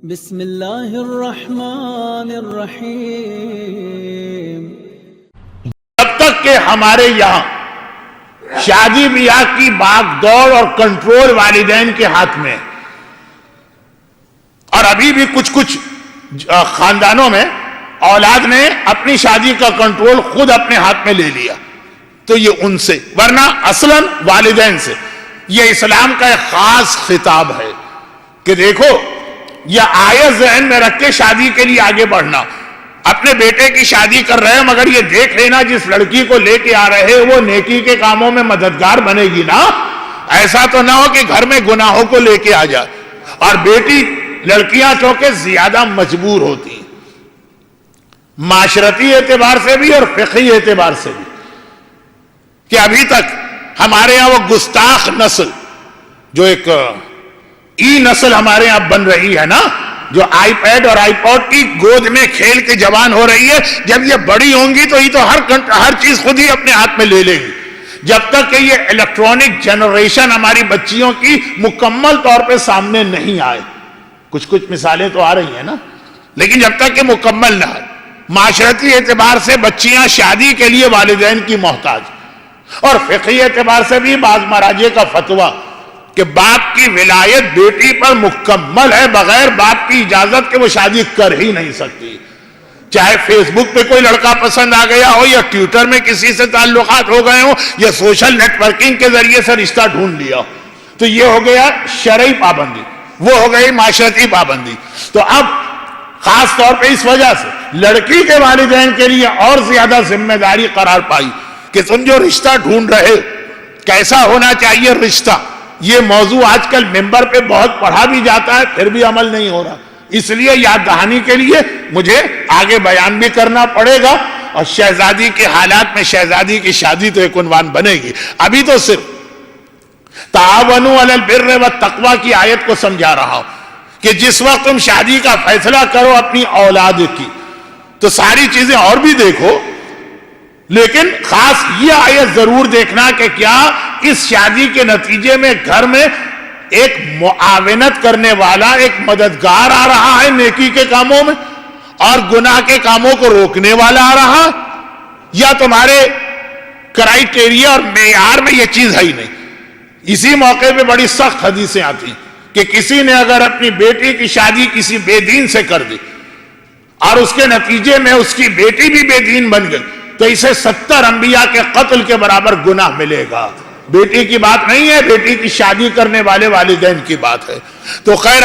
بسم اللہ الرحمن الرحیم۔ جب تک کہ ہمارے یہاں شادی بیاہ کی باغ دوڑ اور کنٹرول والدین کے ہاتھ میں، اور ابھی بھی کچھ خاندانوں میں اولاد نے اپنی شادی کا کنٹرول خود اپنے ہاتھ میں لے لیا، تو یہ ان سے، ورنہ اصلاً والدین سے۔ یہ اسلام کا ایک خاص خطاب ہے کہ دیکھو، یہ آیت ذہن میں رکھ کے شادی کے لیے آگے بڑھنا۔ اپنے بیٹے کی شادی کر رہے ہیں، مگر یہ دیکھ لینا جس لڑکی کو لے کے آ رہے وہ نیکی کے کاموں میں مددگار بنے گی نا۔ ایسا تو نہ ہو کہ گھر میں گناہوں کو لے کے آ جائے۔ اور بیٹی، لڑکیاں چونکہ زیادہ مجبور ہوتی ہیں، معاشرتی اعتبار سے بھی اور فقہی اعتبار سے بھی، کہ ابھی تک ہمارے یہاں وہ گستاخ نسل، جو ایک ای نسل ہمارے یہاں بن رہی ہے نا، جو آئی پیڈ اور آئی پوڈ کی گود میں کھیل کے جوان ہو رہی ہے، جب یہ بڑی ہوں گی تو یہ تو ہر چیز خود ہی اپنے ہاتھ میں لے لے گی۔ جب تک کہ یہ الیکٹرانک جنریشن ہماری بچیوں کی مکمل طور پہ سامنے نہیں آئے، کچھ مثالیں تو آ رہی ہیں نا، لیکن جب تک کہ مکمل نہ آئے، معاشرتی اعتبار سے بچیاں شادی کے لیے والدین کی محتاج، اور فقہی اعتبار سے بھی بعض مراجع کا فتویٰ کہ باپ کی ولایت بیٹی پر مکمل ہے، بغیر باپ کی اجازت کے وہ شادی کر ہی نہیں سکتی۔ چاہے فیس بک پہ کوئی لڑکا پسند آ گیا ہو، یا ٹویٹر میں کسی سے تعلقات ہو گئے ہوں، یا سوشل نیٹ ورکنگ کے ذریعے سے رشتہ ڈھونڈ لیا ہو، تو یہ ہو گیا شرعی پابندی، وہ ہو گئی معاشرتی پابندی۔ تو اب خاص طور پہ اس وجہ سے لڑکی کے والدین کے لیے اور زیادہ ذمہ داری قرار پائی کہ تم جو رشتہ ڈھونڈ رہے، کیسا ہونا چاہیے رشتہ۔ یہ موضوع آج کل ممبر پہ بہت پڑھا بھی جاتا ہے، پھر بھی عمل نہیں ہو رہا، اس لیے یاد دہانی کے لیے مجھے آگے بیان بھی کرنا پڑے گا۔ اور شہزادی کے حالات میں شہزادی کی شادی تو ایک عنوان بنے گی۔ ابھی تو صرف تعاونوا علی البر والتقوی کی آیت کو سمجھا رہا ہوں کہ جس وقت تم شادی کا فیصلہ کرو اپنی اولاد کی، تو ساری چیزیں اور بھی دیکھو، لیکن خاص یہ آیت ضرور دیکھنا کہ کیا اس شادی کے نتیجے میں گھر میں ایک معاونت کرنے والا، ایک مددگار آ رہا ہے نیکی کے کاموں میں، اور گناہ کے کاموں کو روکنے والا آ رہا، یا تمہارے کرائیٹیریا اور معیار میں یہ چیز ہے ہی نہیں۔ اسی موقع پہ بڑی سخت حدیثیں آتی ہیں کہ کسی نے اگر اپنی بیٹی کی شادی کسی بے دین سے کر دی، اور اس کے نتیجے میں اس کی بیٹی بھی بے دین بن گئی، تو اسے 70 انبیاء کے قتل کے برابر گناہ ملے گا۔ بیٹی کی بات نہیں ہے، بیٹی کی شادی کرنے والے والدین کی بات ہے۔ تو خیر